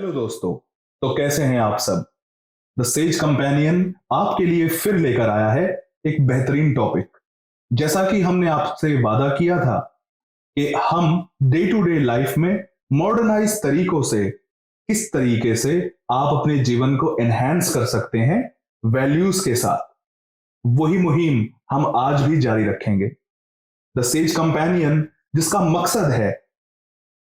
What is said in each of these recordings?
Hello दोस्तों। तो कैसे हैं आप सब। द सेज कंपेनियन आपके लिए फिर लेकर आया है एक बेहतरीन टॉपिक। जैसा कि हमने आपसे वादा किया था कि हम डे टू डे लाइफ में मॉडर्नाइज तरीकों से किस तरीके से आप अपने जीवन को एनहेंस कर सकते हैं वैल्यूज के साथ, वही मुहिम हम आज भी जारी रखेंगे। द सेज कंपेनियन जिसका मकसद है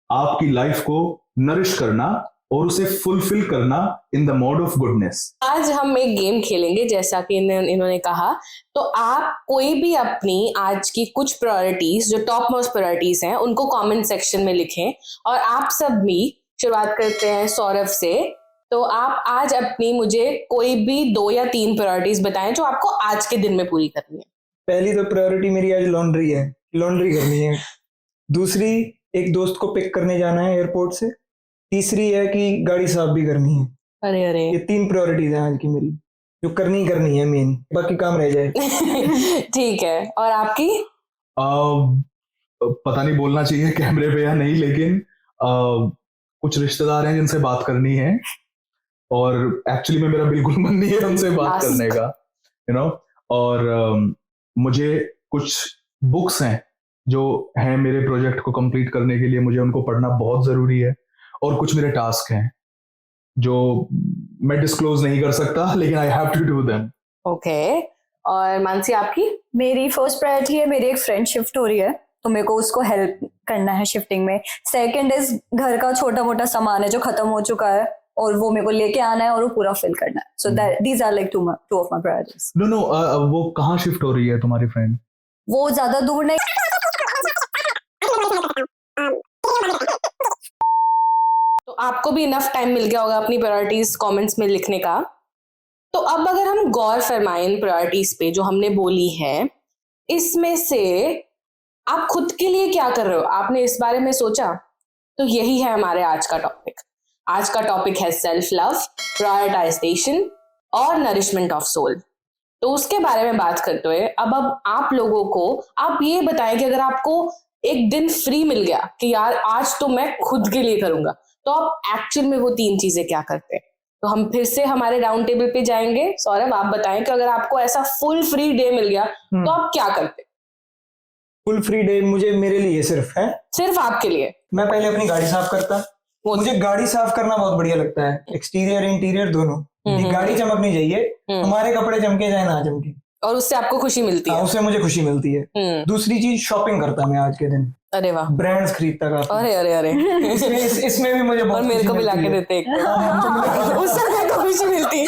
आपकी लाइफ को नरिश करना और उसे फुलफिल करना in the mode of goodness. आज हम एक गेम खेलेंगे जैसा कि इन्होंने कहा। तो आप कोई भी अपनी आज की कुछ प्रायोरिटीज जो टॉप मोस्ट प्रायोरिटीज हैं उनको कमेंट सेक्शन में लिखें। और आप सब भी शुरुआत करते हैं सौरभ से। तो आप आज अपनी मुझे कोई भी 2 या 3 प्रायोरिटीज बताएं जो आपको आज के दिन में पूरी करनी है। पहली तो प्रायोरिटी मेरी आज लॉन्ड्री है, लॉन्ड्री करनी है। दूसरी, एक दोस्त को पिक करने जाना है एयरपोर्ट से। तीसरी है कि गाड़ी साफ भी करनी है। अरे अरे, ये 3 प्रायोरिटीज हैं आज की मेरी, जो करनी है मेन, बाकी काम रह जाए। ठीक है। और आपकी? पता नहीं बोलना चाहिए कैमरे पे या नहीं, लेकिन कुछ रिश्तेदार हैं जिनसे बात करनी है और एक्चुअली में मेरा बिल्कुल मन नहीं है उनसे बात करने का, यू नो। और मुझे कुछ बुक्स हैं जो हैं मेरे प्रोजेक्ट को कंप्लीट करने के लिए, मुझे उनको पढ़ना बहुत जरूरी है। और कुछ मेरे टास्क हैं जो मैं डिस्क्लोज नहीं कर सकता, लेकिन I have to do them. Okay. और मानसी आपकी? मेरी फर्स्ट प्रायोरिटी है, मेरी एक फ्रेंड शिफ्ट हो रही है तो मेरे को उसको हेल्प करना है शिफ्टिंग में। सेकंड इज घर का छोटा मोटा सामान है जो खत्म हो चुका है और वो मेरे को लेके आना है और वो पूरा फिल करना है। So these are like two of my priorities. No, वो कहाँ शिफ्ट हो रही है तुम्हारी फ्रेंड? वो ज्यादा दूर नहीं। तो आपको भी इनफ टाइम मिल गया होगा अपनी प्रायोरिटीज कमेंट्स में लिखने का। तो अब अगर हम गौर फरमाएं इन प्रायोरिटीज पे जो हमने बोली है, इसमें से आप खुद के लिए क्या कर रहे हो, आपने इस बारे में सोचा? तो यही है हमारे आज का टॉपिक। आज का टॉपिक है सेल्फ लव, प्रायोरिटाइजेशन और नरिशमेंट ऑफ सोल। तो उसके बारे में बात करते हुए अब आप लोगों को आप ये बताएं कि अगर आपको एक दिन फ्री मिल गया कि यार आज तो मैं खुद के लिए करूंगा, तो आप एक्चुअल में वो 3 चीजें क्या करते हैं? तो हम फिर से हमारे राउंड टेबल पे जाएंगे। सौरभ, आप बताएं कि अगर आपको ऐसा फुल फ्री डे मिल गया तो आप क्या करते? फुल फ्री डे मुझे मेरे लिए सिर्फ है, सिर्फ आपके लिए? मैं पहले अपनी गाड़ी साफ करता। मुझे गाड़ी साफ करना बहुत बढ़िया लगता है, एक्सटीरियर इंटीरियर दोनों। गाड़ी चमकनी चाहिए, हमारे कपड़े चमके चाहे ना चमके, और उससे आपको खुशी मिलती है। उससे मुझे खुशी मिल्ती है। दूसरी चीज, शॉपिंग करता मैं आज के दिन। अरे वाह, ब्रांड्स खरीदता काफी। अरे अरे अरे इसमें भी मुझे बहुत, और मेरे को भी लाके देते एक उससे मेरे को खुशी मिलती है।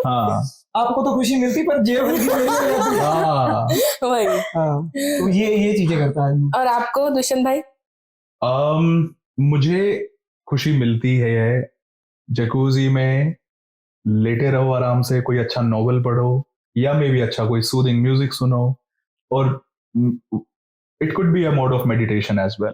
हाँ, आपको तो खुशी मिलती पर जेब हाँ, वही। तो ये चीजें करता है। और आपको दुष्यंत भाई? मुझे खुशी मिलती है जकूजी में लेटे रहो आराम से, कोई अच्छा नॉवेल पढ़ो या मे भी अच्छा कोई सूदिंग म्यूजिक सुनो, और it could be a mode of meditation as well.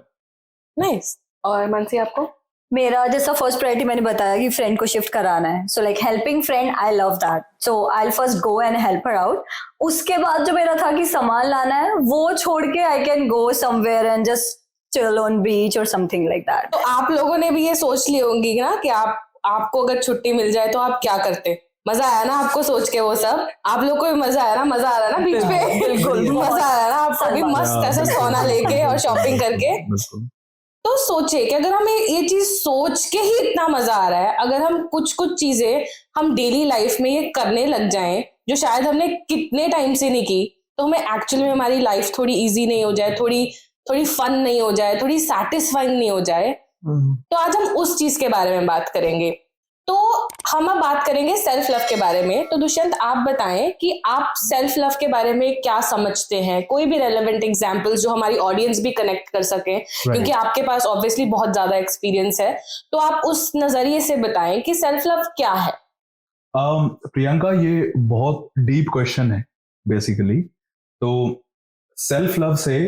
Nice. और मानसी आपको? मेरा जैसा फर्स्ट प्रायोरिटी मैंने बताया कि फ्रेंड को शिफ्ट कराना है, so like helping friend, I love that, so I will first go and help her out. उसके बाद जो मेरा था कि सामान लाना है, वो छोड़ के I can go somewhere and just chill on beach और समथिंग लाइक दैट। तो आप लोगों ने भी ये सोच ली होंगी ना कि आपको अगर छुट्टी मिल जाए तो आप क्या करते? मजा आया ना आपको सोच के? वो सब आप लोग को भी मजा आया ना? मजा आ रहा है ना बीच पे? बिल्कुल मजा आया ना आपको भी? मस्त ऐसा सोना लेके और शॉपिंग करके। तो सोचे कि अगर हमें ये चीज सोच के ही इतना मजा आ रहा है, अगर हम कुछ चीजें हम डेली लाइफ में ये करने लग जाएं जो शायद हमने कितने टाइम से नहीं की, तो हमें एक्चुअली में हमारी लाइफ थोड़ी इजी नहीं हो जाए, थोड़ी फन नहीं हो जाए, थोड़ी सैटिस्फाइंग नहीं हो जाए। तो आज हम उस चीज के बारे में बात करेंगे। तो हम अब बात करेंगे सेल्फ लव के बारे में। तो दुष्यंत, आप बताएं कि आप सेल्फ लव के बारे में क्या समझते हैं? कोई भी रेलेवेंट एग्जांपल्स जो हमारी ऑडियंस भी कनेक्ट कर सके, क्योंकि आपके पास ऑब्वियसली बहुत ज्यादा एक्सपीरियंस है। तो आप उस नजरिए से बताएं कि सेल्फ लव क्या है। प्रियंका, ये बहुत डीप क्वेश्चन है बेसिकली। तो सेल्फ लव से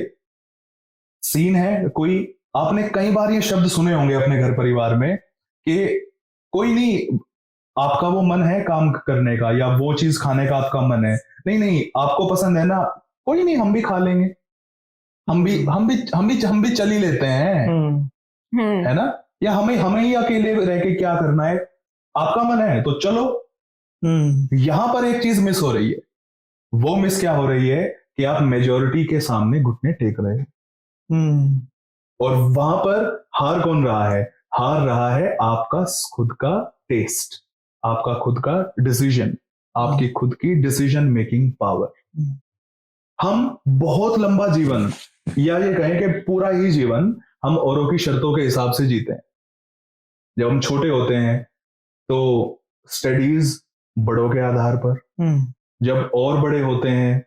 सीन है, कोई आपने कई बार ये शब्द सुने होंगे अपने घर परिवार में कि कोई नहीं, आपका वो मन है काम करने का या वो चीज खाने का आपका मन है, नहीं आपको पसंद है ना, कोई नहीं हम भी खा लेंगे, हम भी चल ही लेते हैं, है ना? या हमें ही अकेले रह के क्या करना है, आपका मन है तो चलो। यहां पर एक चीज मिस हो रही है। वो मिस क्या हो रही है कि आप मेजोरिटी के सामने घुटने टेक रहे हैं, और वहां पर हार कौन रहा है? हार रहा है आपका खुद का टेस्ट, आपका खुद का डिसीजन, आपकी खुद की डिसीजन मेकिंग पावर। हम बहुत लंबा जीवन, या ये कहें कि पूरा ही जीवन, हम औरों की शर्तों के हिसाब से जीते हैं। जब हम छोटे होते हैं तो स्टडीज बड़ों के आधार पर, जब और बड़े होते हैं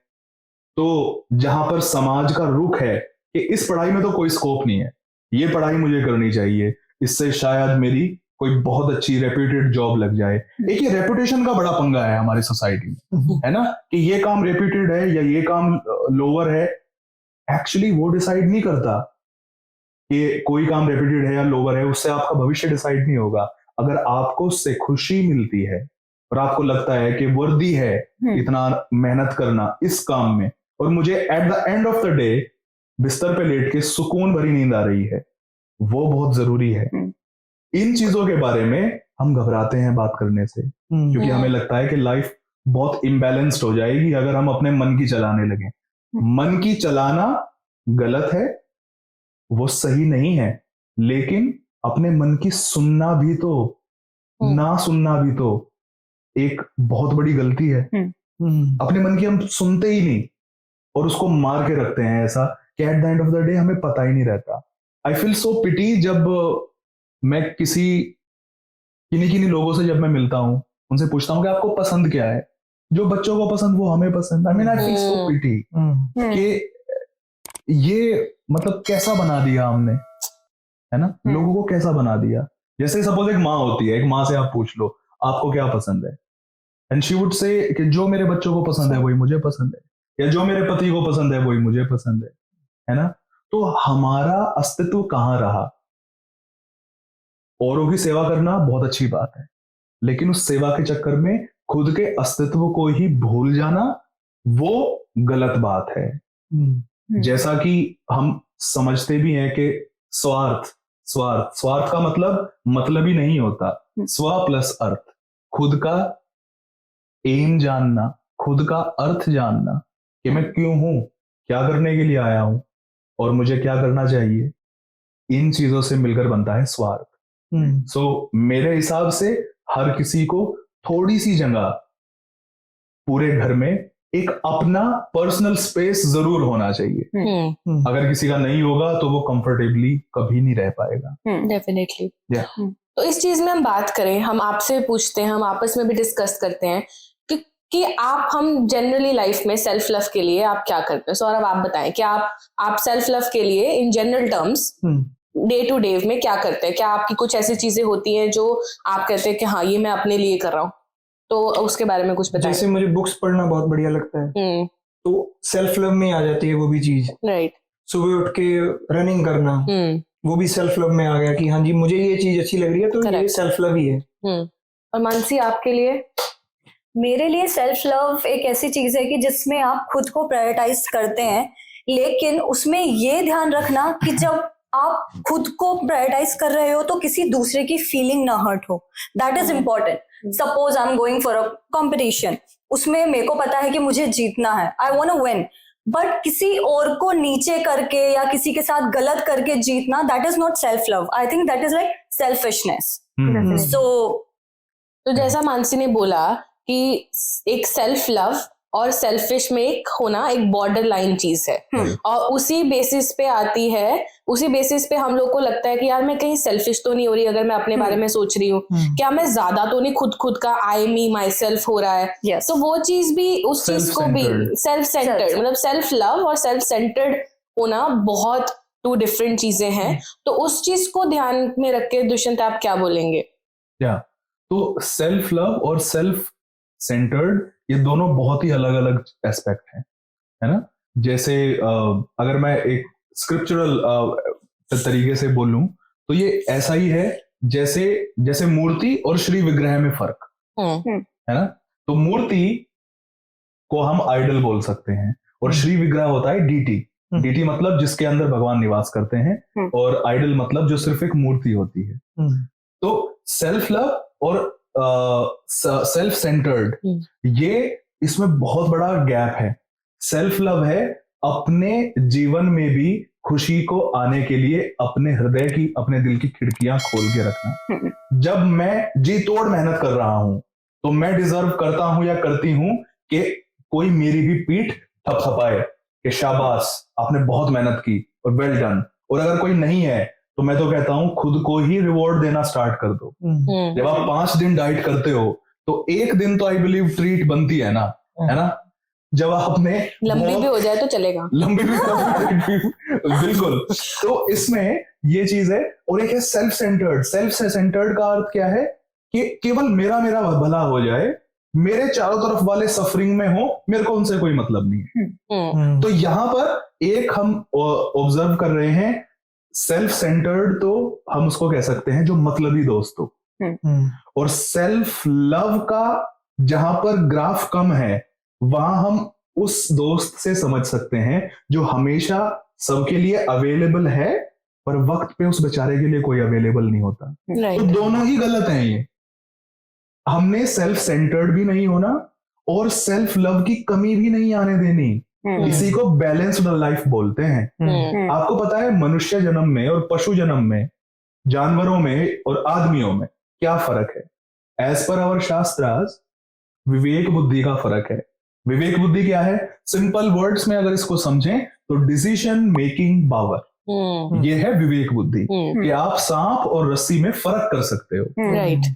तो जहां पर समाज का रुख है कि इस पढ़ाई में तो कोई स्कोप नहीं है, ये पढ़ाई मुझे करनी चाहिए, इससे शायद मेरी कोई बहुत अच्छी रेप्यूटेड जॉब लग जाए। एक ये रेपुटेशन का बड़ा पंगा है हमारी सोसाइटी में, है ना, कि ये काम रेप्यूटेड है या ये काम लोअर है। एक्चुअली वो डिसाइड नहीं करता कि कोई काम रेप्यूटेड है या लोअर है, उससे आपका भविष्य डिसाइड नहीं होगा। अगर आपको उससे खुशी मिलती है और आपको लगता है कि वर्दी है इतना मेहनत करना इस काम में, और मुझे at the end of the day बिस्तर पे लेट के सुकून भरी नींद आ रही है, वो बहुत जरूरी है। इन चीजों के बारे में हम घबराते हैं बात करने से, क्योंकि हमें लगता है कि लाइफ बहुत इम्बैलेंस्ड हो जाएगी अगर हम अपने मन की चलाने लगे। मन की चलाना गलत है, वो सही नहीं है, लेकिन अपने मन की सुनना भी तो, ना सुनना भी तो एक बहुत बड़ी गलती है। अपने मन की हम सुनते ही नहीं और उसको मार के रखते हैं, ऐसा कि at the end of the day हमें पता ही नहीं रहता। आई फील सो पिटी जब मैं किन्हीं लोगों से जब मैं मिलता हूं, उनसे पूछता हूं कि आपको पसंद क्या है, जो बच्चों को पसंद वो हमें पसंद। I mean I feel so पिटी कि ये मतलब कैसा बना दिया हमने, है ना, लोगों को कैसा बना दिया। जैसे सपोज एक माँ होती है, एक माँ से आप पूछ लो आपको क्या पसंद है, एंड शी वुड से कि जो मेरे बच्चों को पसंद है वही मुझे पसंद है, या जो मेरे पति को पसंद है वही मुझे पसंद है ना। तो हमारा अस्तित्व कहाँ रहा? औरों की सेवा करना बहुत अच्छी बात है, लेकिन उस सेवा के चक्कर में खुद के अस्तित्व को ही भूल जाना वो गलत बात है। जैसा कि हम समझते भी हैं कि स्वार्थ का मतलब ही नहीं होता। स्व प्लस अर्थ, खुद का एम जानना, खुद का अर्थ जानना कि मैं क्यों हूं, क्या करने के लिए आया हूं और मुझे क्या करना चाहिए, इन चीजों से मिलकर बनता है स्वार्थ। सो मेरे हिसाब से हर किसी को थोड़ी सी जगह पूरे घर में एक अपना पर्सनल स्पेस जरूर होना चाहिए। अगर किसी का नहीं होगा तो वो कंफर्टेबली कभी नहीं रह पाएगा। डेफिनेटली। तो इस चीज में हम बात करें, हम आपसे पूछते हैं, हम आपस में भी डिस्कस करते हैं कि हम जनरली लाइफ में सेल्फ लव के लिए आप क्या करते हैं। सौरभ आप बताएं कि आप सेल्फ लव के लिए in general terms day to day में क्या करते हैं? क्या आपकी कुछ ऐसी चीजें होती हैं जो आप कहते हैं कि हाँ ये मैं अपने लिए कर रहा हूँ, तो उसके बारे में कुछ बताएं। जैसे मुझे बुक्स पढ़ना बहुत बढ़िया लगता है, तो सेल्फ लव में आ जाती है वो भी चीज। राइट। सुबह उठ के रनिंग करना, वो भी सेल्फ लव में आ गया कि हाँ जी मुझे ये चीज अच्छी लग रही है, तो ये सेल्फ लव ही है। और मानसी आपके लिए? मेरे लिए सेल्फ लव एक ऐसी चीज है कि जिसमें आप खुद को प्रायोरिटाइज करते हैं, लेकिन उसमें ये ध्यान रखना कि जब आप खुद को प्रायोरिटाइज कर रहे हो तो किसी दूसरे की फीलिंग ना हर्ट हो। That is important. Suppose I am going for a competition, उसमें मेरे को पता है कि मुझे जीतना है, I want to win, but किसी और को नीचे करके या किसी के साथ गलत करके जीतना, that is not self love. I think that is like selfishness. तो जैसा मानसी ने बोला कि एक सेल्फ लव और सेल्फिश में एक होना एक बॉर्डर लाइन चीज है, और उसी बेसिस पे आती है, उसी बेसिस पे हम लोग को लगता है कि यार मैं कहीं सेल्फिश तो नहीं हो रही अगर मैं अपने बारे में सोच रही हूँ, क्या मैं ज्यादा तो नहीं खुद का आई मी माई सेल्फ हो रहा है। तो वो चीज भी, उस चीज को भी सेल्फ सेंटर्ड, मतलब सेल्फ लव और सेल्फ सेंटर्ड होना बहुत टू डिफरेंट चीजें हैं। तो उस चीज को ध्यान में रख के दुष्यंत आप क्या बोलेंगे? तो सेल्फ लव और सेल्फ सेंटर्ड ये दोनों बहुत ही अलग अलग एस्पेक्ट हैं, है ना। जैसे अगर मैं एक स्क्रिप्चुरल तरीके से बोलूं तो ये ऐसा ही है जैसे मूर्ति और श्री विग्रह में फर्क है ना। तो मूर्ति को हम आइडल बोल सकते हैं और श्री विग्रह होता है डीटी, डीटी मतलब जिसके अंदर भगवान निवास करते हैं, और आइडल मतलब जो सिर्फ एक मूर्ति होती है। तो सेल्फ लव और सेल्फ सेंटर्ड, ये इसमें बहुत बड़ा गैप है। सेल्फ लव है अपने जीवन में भी खुशी को आने के लिए अपने हृदय की, अपने दिल की खिड़कियां खोल के रखना। जब मैं जी तोड़ मेहनत कर रहा हूं तो मैं डिजर्व करता हूं या करती हूं कि कोई मेरी भी पीठ थपथपाए कि शाबाश आपने बहुत मेहनत की और वेल डन। और अगर कोई नहीं है तो मैं तो कहता हूं खुद को ही रिवॉर्ड देना स्टार्ट कर दो। जब आप 5 दिन डाइट करते हो तो एक दिन तो आई बिलीव ट्रीट बनती है ना। जब आपने लंबी भी हो जाए तो चलेगा, लंबी भी बिल्कुल। तो इसमें ये चीज है। और एक है सेल्फ सेंटर्ड। सेल्फ सेंटर्ड का अर्थ क्या है कि केवल मेरा भला हो जाए, मेरे चारों तरफ वाले सफरिंग में हो, मेरे को उनसे कोई मतलब नहीं है। तो यहां पर एक हम ऑब्जर्व कर रहे हैं सेल्फ सेंटर्ड, तो हम उसको कह सकते हैं जो मतलबी दोस्त हो। और सेल्फ लव का जहां पर ग्राफ कम है, वहां हम उस दोस्त से समझ सकते हैं जो हमेशा सबके लिए अवेलेबल है पर वक्त पे उस बेचारे के लिए कोई अवेलेबल नहीं होता। तो दोनों ही गलत हैं। ये हमने सेल्फ सेंटर्ड भी नहीं होना और सेल्फ लव की कमी भी नहीं आने देनी। इसी को बैलेंस्ड लाइफ बोलते हैं। आपको पता है मनुष्य जन्म में और पशु जन्म में, जानवरों में और आदमियों में क्या फर्क है? एज पर आवर शास्त्रास विवेक बुद्धि का फर्क है। विवेक बुद्धि क्या है? सिंपल वर्ड्स में अगर इसको समझें तो डिसीजन मेकिंग पावर, ये है विवेक बुद्धि, कि आप सांप और रस्सी में फर्क कर सकते हो। राइट।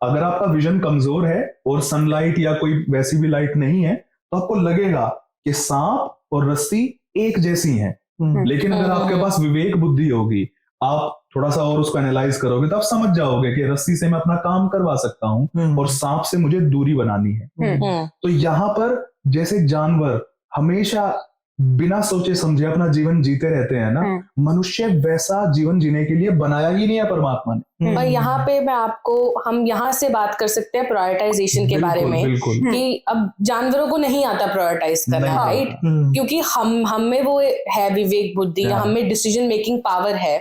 अगर आपका विजन कमजोर है और सनलाइट या कोई वैसी भी लाइट नहीं है तो आपको लगेगा कि सांप और रस्सी एक जैसी हैं। लेकिन अगर आपके पास विवेक बुद्धि होगी, आप थोड़ा सा और उसको एनालाइज करोगे तो आप समझ जाओगे कि रस्सी से मैं अपना काम करवा सकता हूं और सांप से मुझे दूरी बनानी है। तो यहां पर जैसे जानवर हमेशा बिना सोचे समझे अपना जीवन जीते रहते हैं ना, मनुष्य वैसा जीवन जीने के लिए बनाया ही नहीं है परमात्मा ने। और यहाँ पे हम यहाँ से बात कर सकते हैं प्रायोरिटाइजेशन के बारे में, कि अब जानवरों को नहीं आता प्रायोरिटाइज करना, राइट? क्योंकि हम में वो है विवेक बुद्धि, हम में डिसीजन मेकिंग पावर है।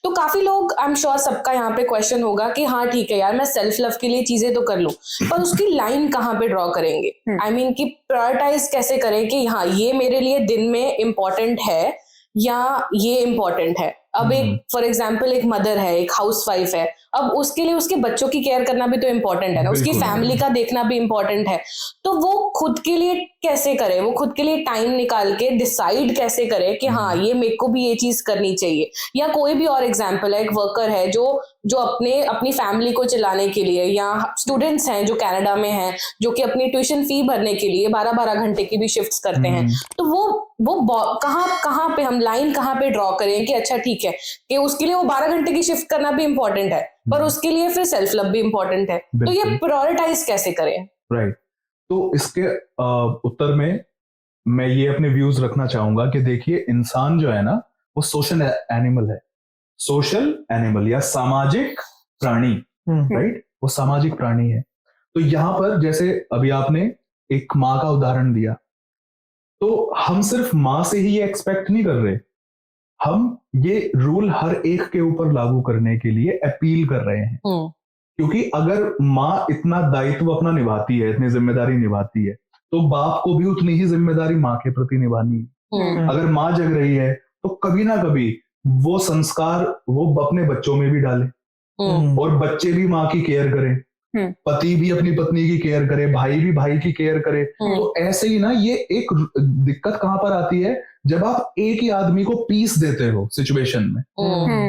तो काफी लोग, आई एम श्योर सबका यहाँ पे क्वेश्चन होगा कि हाँ ठीक है यार, मैं सेल्फ लव के लिए चीजें तो कर लूं, पर उसकी लाइन कहाँ पे ड्रॉ करेंगे? आई मीन कि प्रायोरिटाइज कैसे करें कि हाँ ये मेरे लिए दिन में इम्पोर्टेंट है या ये इम्पोर्टेंट है। अब एक फॉर एग्जाम्पल एक मदर है, एक हाउसवाइफ है, अब उसके लिए उसके बच्चों की केयर करना भी तो इम्पोर्टेंट है ना, उसकी फैमिली का देखना भी इम्पोर्टेंट है। तो वो खुद के लिए कैसे करे, वो खुद के लिए टाइम निकाल के डिसाइड कैसे करे कि हाँ ये मेरे को भी ये चीज करनी चाहिए। या कोई भी और एग्जाम्पल है, एक वर्कर है जो अपनी फैमिली को चलाने के लिए, या स्टूडेंट्स हैं जो कनाडा में हैं जो कि अपनी ट्यूशन फी भरने के लिए 12-12 घंटे की भी शिफ्ट्स करते हैं। तो वो कहाँ पे हम लाइन कहाँ पे ड्रॉ करें कि अच्छा ठीक है कि उसके लिए वो 12 घंटे की शिफ्ट करना भी इम्पोर्टेंट है, पर उसके लिए फिर सेल्फ लव भी इम्पोर्टेंट है। तो ये प्रायोरिटाइज कैसे करें? राइट। तो इसके उत्तर में मैं ये अपने व्यूज रखना चाहूंगा कि देखिए, इंसान जो है ना वो सोशल एनिमल है। सोशल एनिमल या सामाजिक प्राणी, राइट? वो सामाजिक प्राणी है। तो यहां पर जैसे अभी आपने एक माँ का उदाहरण दिया, तो हम सिर्फ माँ से ही ये एक्सपेक्ट नहीं कर रहे, हम ये रूल हर एक के ऊपर लागू करने के लिए अपील कर रहे हैं। क्योंकि अगर माँ इतना दायित्व अपना निभाती है, इतनी जिम्मेदारी निभाती है, तो बाप को भी उतनी ही जिम्मेदारी माँ के प्रति निभानी है। अगर माँ जग रही है तो कभी ना कभी वो संस्कार वो अपने बच्चों में भी डाले, और बच्चे भी माँ की केयर करें, पति भी अपनी पत्नी की केयर करे, भाई भी भाई की केयर करे। तो ऐसे ही ना, ये एक दिक्कत कहां पर आती है, जब आप एक ही आदमी को पीस देते हो सिचुएशन में,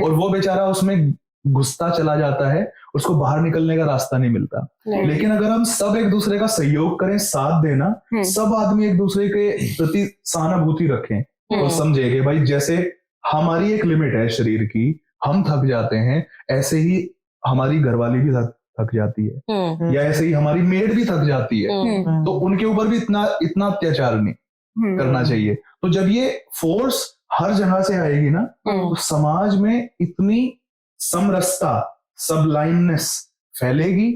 और वो बेचारा उसमें घुसता चला जाता है, उसको बाहर निकलने का रास्ता नहीं मिलता। लेकिन अगर हम सब एक दूसरे का सहयोग करें, साथ देना, सब आदमी एक दूसरे के प्रति सहानुभूति रखें और समझे कि भाई जैसे हमारी एक लिमिट है शरीर की, हम थक जाते हैं, ऐसे ही हमारी घरवाली भी थक जाती है, या ऐसे ही हमारी मेड भी थक जाती है, तो उनके ऊपर भी इतना अत्याचार नहीं करना चाहिए। तो जब ये फोर्स हर जगह से आएगी ना, तो समाज में इतनी समरसता, सबलाइननेस फैलेगी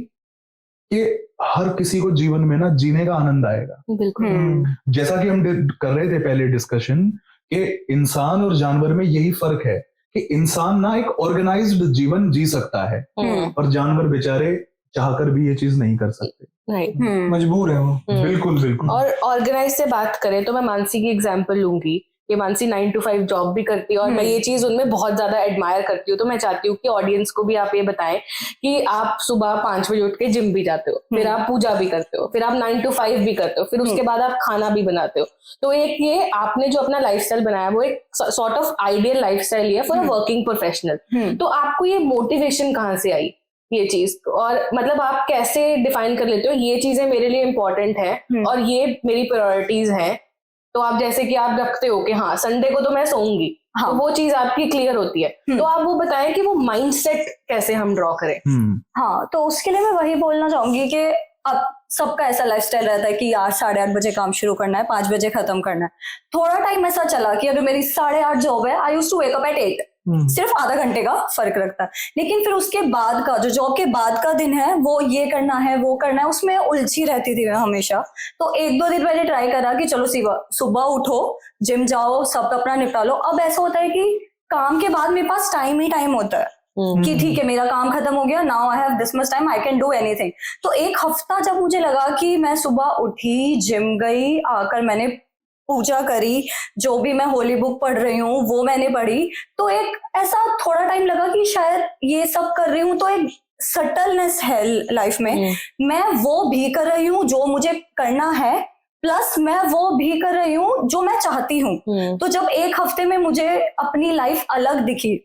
कि हर किसी को जीवन में ना जीने का आनंद आएगा। बिल्कुल। जैसा कि हम कर रहे थे पहले डिस्कशन, कि इंसान और जानवर में यही फर्क है कि इंसान ना एक ऑर्गेनाइज्ड जीवन जी सकता है और जानवर बेचारे चाहकर भी ये चीज नहीं कर सकते। राइट, मजबूर है वो। बिल्कुल बिल्कुल। और ऑर्गेनाइज से बात करें तो मैं मानसी की एग्जांपल लूंगी कि मानसी 9 to 5 जॉब भी करती है और मैं ये चीज उनमें बहुत ज्यादा एडमायर करती हूँ। तो मैं चाहती हूँ कि ऑडियंस को भी आप ये बताएं कि आप सुबह 5 बजे उठ के जिम भी जाते हो, फिर आप पूजा भी करते हो, फिर आप 9 to 5 भी करते हो, फिर उसके बाद आप खाना भी बनाते हो। तो एक ये आपने जो अपना लाइफस्टाइल बनाया वो एक सॉर्ट ऑफ आइडियल लाइफस्टाइल ही है फॉर अ वर्किंग प्रोफेशनल। तो आपको ये मोटिवेशन कहाँ से आई ये चीज, और मतलब आप कैसे डिफाइन कर लेते हो ये चीजें मेरे लिए इंपॉर्टेंट है और ये मेरी प्रायोरिटीज हैं? तो आप जैसे कि आप रखते हो कि हाँ संडे को तो मैं सोऊंगी, हाँ. तो वो चीज आपकी क्लियर होती है। तो आप वो बताएं कि वो माइंडसेट कैसे हम ड्रॉ करें। हाँ, तो उसके लिए मैं वही बोलना चाहूंगी कि अब सबका ऐसा लाइफस्टाइल रहता है कि यार 8:30 बजे काम शुरू करना है, 5 बजे खत्म करना है। थोड़ा टाइम ऐसा चला कि अगर मेरी 8:30 जॉब है, I used to wake up at 8, सिर्फ आधा घंटे का फर्क रखता है। लेकिन फिर उसके बाद का जो जॉब के बाद का दिन है वो ये करना है वो करना है, उसमें उलझी रहती थी मैं हमेशा। तो 1-2 दिन मैंने ट्राई करा कि चलो सुबह उठो, जिम जाओ, सब अपना निपटा लो। अब ऐसा होता है कि काम के बाद मेरे पास टाइम ही टाइम होता है कि ठीक है मेरा काम खत्म हो गया, now I have this much time, I can do anything. तो एक हफ्ता जब मुझे लगा कि मैं सुबह उठी, जिम गई, आकर मैंने पूजा करी, जो भी मैं होली बुक पढ़ रही हूँ वो मैंने पढ़ी, तो एक ऐसा थोड़ा टाइम लगा कि शायद ये सब कर रही हूँ तो एक सटलनेस है लाइफ में। मैं वो भी कर रही हूँ जो मुझे करना है, प्लस मैं वो भी कर रही हूँ जो मैं चाहती हूँ। तो जब एक हफ्ते में मुझे अपनी लाइफ अलग दिखी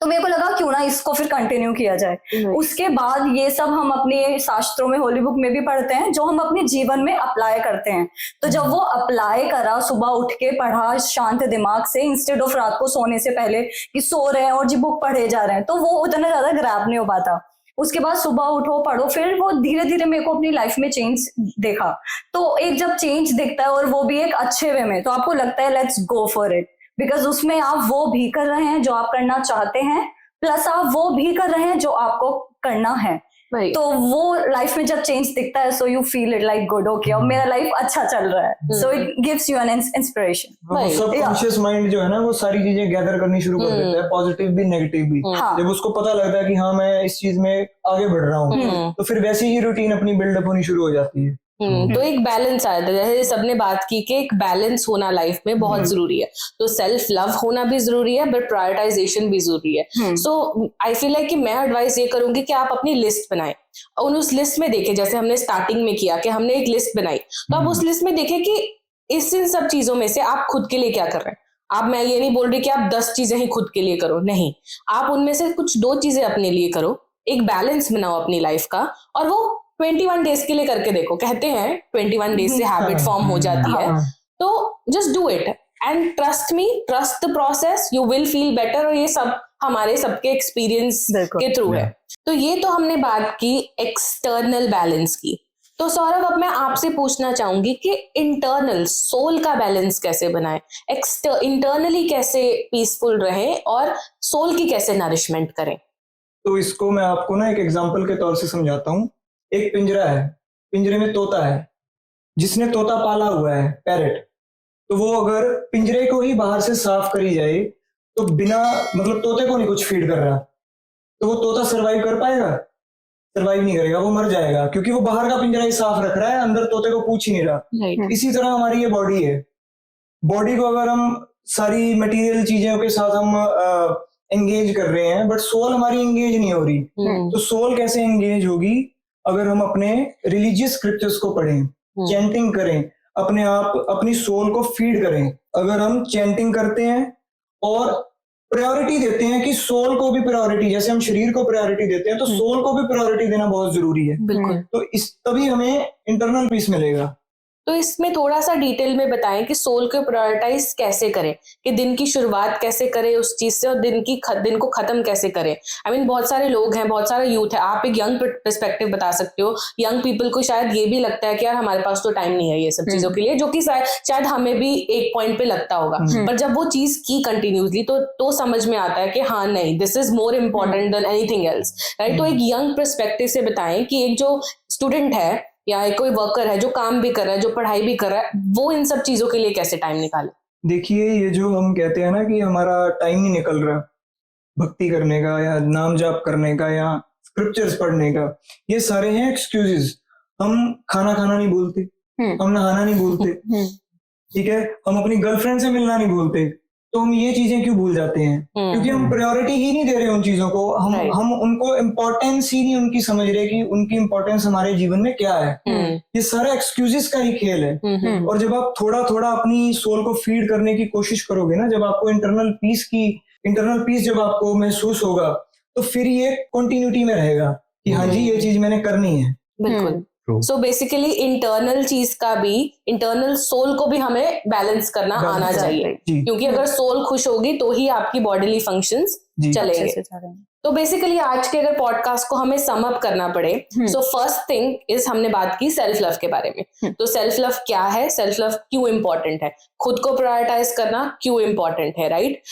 तो मेरे को लगा क्यों ना इसको फिर कंटिन्यू किया जाए। उसके बाद ये सब हम अपने शास्त्रों में, होली बुक में भी पढ़ते हैं, जो हम अपने जीवन में अप्लाई करते हैं। तो जब वो अप्लाई करा, सुबह उठ के पढ़ा शांत दिमाग से, इंस्टेड ऑफ रात को सोने से पहले कि सो रहे हैं और जी बुक पढ़े जा रहे हैं, तो वो उतना ज्यादा ग्रैब नहीं हो पाता। उसके बाद सुबह उठो, पढ़ो, फिर वो धीरे धीरे मेरे को अपनी लाइफ में चेंज देखा। तो एक जब चेंज दिखता है और वो भी एक अच्छे वे में, तो आपको लगता है let's go for it, because उसमें आप वो भी कर रहे हैं जो आप करना चाहते हैं, प्लस आप वो भी कर रहे हैं जो आपको करना है। तो वो लाइफ में जब चेंज दिखता है, so you feel it like good, okay अब मेरा लाइफ अच्छा चल रहा है। So it gives you an inspiration. Subconscious mind जो है ना वो सारी चीजें गैदर करनी शुरू कर देता है, पॉजिटिव भी नेगेटिव भी। जब उसको पता लगता है कि हाँ मैं इस चीज में आगे बढ़ रहा हूँ, तो फिर वैसी ही रूटीन अपनी बिल्डअप होनी शुरू हो जाती है। तो एक बैलेंस आया था, जैसे सबने बात की कि एक बैलेंस होना लाइफ में बहुत जरूरी है। तो सेल्फ लव होना भी जरूरी है, बट प्रायोरिटाइजेशन भी जरूरी है। सो आई फील लाइक कि मैं एडवाइस ये करूंगी कि आप अपनी लिस्ट बनाएं और उस लिस्ट में देखें, जैसे हमने स्टार्टिंग में किया कि हमने एक लिस्ट बनाई, तो आप उस लिस्ट में देखें कि इन सब चीजों में से आप खुद के लिए क्या कर रहे हैं। आप, मैं ये नहीं बोल रही कि आप 10 चीजें ही खुद के लिए करो, नहीं, आप उनमें से कुछ 2 चीजें अपने लिए करो, एक बैलेंस बनाओ अपनी लाइफ का, और वो 21 डेज के लिए करके देखो। कहते हैं 21 डेज से हैबिट फॉर्म हो जाती है, तो just do it and trust me, trust the process, you will feel better. और ये सब हमारे सबके एक्सपीरियंस के थ्रू है। तो ये तो हमने बात की एक्सटर्नल बैलेंस की। तो सौरभ, अब मैं आपसे पूछना चाहूंगी कि इंटरनल सोल का बैलेंस कैसे बनाएं, इंटरनली कैसे पीसफुल रहें और सोल की कैसे नरिशमेंट करें। तो इसको मैं आपको ना एक एग्जांपल के तौर से समझाता हूँ। एक पिंजरा है, पिंजरे में तोता है, जिसने तोता पाला हुआ है, पैरेट, तो वो अगर पिंजरे को ही बाहर से साफ करी जाए तो बिना मतलब तोते को नहीं कुछ फीड कर रहा, तो वो तोता सरवाइव कर पाएगा? सरवाइव नहीं करेगा, वो मर जाएगा, क्योंकि वो बाहर का पिंजरा ही साफ रख रहा है, अंदर तोते को पूछ ही नहीं रहा। इसी तरह हमारी ये बॉडी है। बॉडी को अगर हम सारी मटेरियल चीजों के साथ हम एंगेज कर रहे हैं, बट सोल हमारी एंगेज नहीं हो रही। तो सोल कैसे एंगेज होगी? अगर हम अपने रिलीजियस स्क्रिप्चर्स को पढ़ें, चैंटिंग करें, अपने आप अपनी सोल को फीड करें। अगर हम चैंटिंग करते हैं और प्रायोरिटी देते हैं कि सोल को भी प्रायोरिटी, जैसे हम शरीर को प्रायोरिटी देते हैं, तो सोल को भी प्रायोरिटी देना बहुत जरूरी है। बिल्कुल। तो तभी हमें इंटरनल पीस मिलेगा। तो इसमें थोड़ा सा डिटेल में बताएं कि सोल को प्रायोरिटाइज कैसे करें, कि दिन की शुरुआत कैसे करें उस चीज से और दिन को खत्म कैसे करें। आई मीन बहुत सारे लोग हैं, बहुत सारा यूथ है, आप एक यंग पर्सपेक्टिव बता सकते हो। यंग पीपल को शायद ये भी लगता है कि यार हमारे पास तो टाइम नहीं है ये सब चीजों के लिए, जो कि शायद हमें भी एक पॉइंट पे लगता होगा, पर जब वो चीज की कंटिन्यूसली तो समझ में आता है कि हाँ नहीं, this is more important than anything else, right. तो एक यंग पर्सपेक्टिव से बताएं कि एक जो स्टूडेंट है या कोई वर्कर है जो काम भी कर रहा है, जो पढ़ाई भी कर रहा है, वो इन सब चीजों के लिए कैसे टाइम निकाले। देखिए, ये जो हम कहते हैं ना कि हमारा टाइम नहीं निकल रहा भक्ति करने का या नाम जाप करने का या स्क्रिप्चर्स पढ़ने का, ये सारे हैं एक्सक्यूजेस। हम खाना खाना नहीं भूलते, हम नहाना नहीं भूलते, ठीक है, हम अपनी गर्लफ्रेंड से मिलना नहीं भूलते, तो हम ये चीजें क्यों भूल जाते हैं? क्योंकि हम प्रायोरिटी ही नहीं दे रहे उन चीजों को, हम उनको इम्पोर्टेंस ही नहीं उनकी समझ रहे कि उनकी इम्पोर्टेंस हमारे जीवन में क्या है। ये सारा एक्सक्यूजेस का ही खेल है। और जब आप थोड़ा थोड़ा अपनी सोल को फीड करने की कोशिश करोगे ना, जब आपको इंटरनल पीस जब आपको महसूस होगा, तो फिर ये कंटिन्यूटी में रहेगा कि हाँ जी, ये चीज मैंने करनी है। बिल्कुल। सो बेसिकली इंटरनल चीज का भी, इंटरनल सोल को भी हमें बैलेंस करना आना चाहिए, क्योंकि अगर सोल खुश होगी तो ही आपकी बॉडीली फंक्शंस चलेंगे। तो बेसिकली आज के अगर पॉडकास्ट को हमें सम अप करना पड़े, सो फर्स्ट थिंग इज हमने बात की सेल्फ लव के बारे में। तो सेल्फ लव क्या है, सेल्फ लव क्यों इंपॉर्टेंट है, खुद को प्रायोरिटाइज करना क्यों इंपॉर्टेंट है, राइट।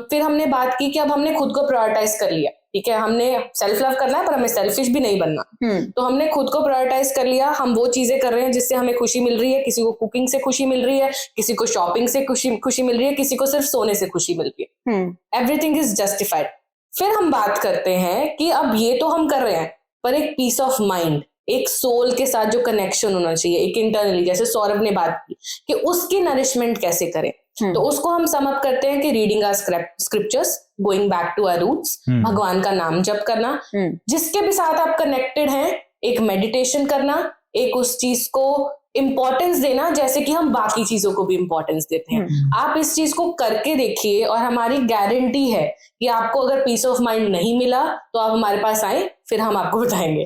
फिर हमने बात की कि अब हमने खुद को प्रायोरिटाइज कर लिया, ठीक है, हमने सेल्फ लव करना है पर हमें सेल्फिश भी नहीं बनना। तो हमने खुद को प्रायोरिटाइज कर लिया, हम वो चीजें कर रहे हैं जिससे हमें खुशी मिल रही है। किसी को कुकिंग से खुशी मिल रही है, किसी को शॉपिंग से खुशी मिल रही है, किसी को सिर्फ सोने से खुशी मिल रही है। Everything is justified. फिर हम बात करते हैं कि अब ये तो हम कर रहे हैं, पर एक पीस ऑफ माइंड, एक सोल के साथ जो कनेक्शन होना चाहिए, एक इंटरनली, जैसे सौरभ ने बात की कि उसकी नरिशमेंट कैसे करें। तो उसको हम सम अप करते हैं कि reading our scriptures, going back to our roots, भगवान का नाम जप करना, जिसके भी साथ आप कनेक्टेड हैं, एक मेडिटेशन करना, एक उस चीज को इंपॉर्टेंस देना जैसे कि हम बाकी चीजों को भी इंपॉर्टेंस देते हैं। आप इस चीज को करके देखिए और हमारी गारंटी है कि आपको अगर पीस ऑफ माइंड नहीं मिला तो आप हमारे पास आए, फिर हम आपको बताएंगे।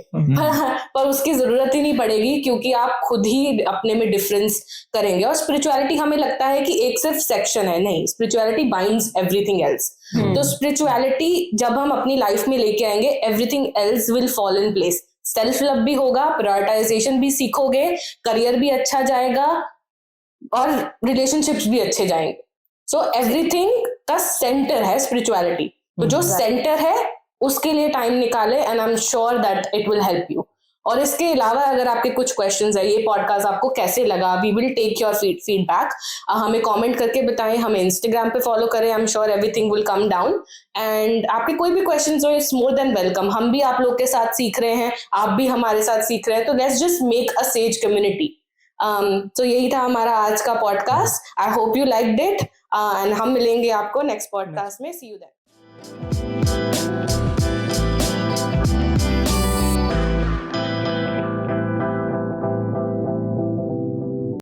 पर उसकी जरूरत ही नहीं पड़ेगी, क्योंकि आप खुद ही अपने में डिफरेंस करेंगे। और स्पिरिचुअलिटी हमें लगता है कि एक सिर्फ सेक्शन है, नहीं, स्पिरिचुअलिटी बाइंड्स एवरीथिंग एल्स। तो स्पिरिचुअलिटी जब हम अपनी लाइफ में लेके आएंगे, everything else will fall in place. Self love भी होगा, प्रायोरिटाइजेशन भी सीखोगे, करियर भी अच्छा जाएगा और रिलेशनशिप्स भी अच्छे जाएंगे। सो एवरीथिंग का सेंटर है स्पिरिचुअलिटी। तो जो सेंटर है उसके लिए टाइम निकाले, and I am sure that it will help you. और इसके अलावा अगर आपके कुछ क्वेश्चंस है, ये पॉडकास्ट आपको कैसे लगा, we will take your feedback. हमें कमेंट करके बताएं, हमें इंस्टाग्राम पे फॉलो करें, I am sure everything will come down. And आपके कोई भी क्वेश्चंस हो, इट्स मोर देन वेलकम। हम भी आप लोग के साथ सीख रहे हैं, आप भी हमारे साथ सीख रहे हैं, तो let's just make a says community. तो यही था हमारा आज का podcast. I hope you liked it, and हम मिलेंगे आपको नेक्स्ट पॉडकास्ट में। सी यू देन।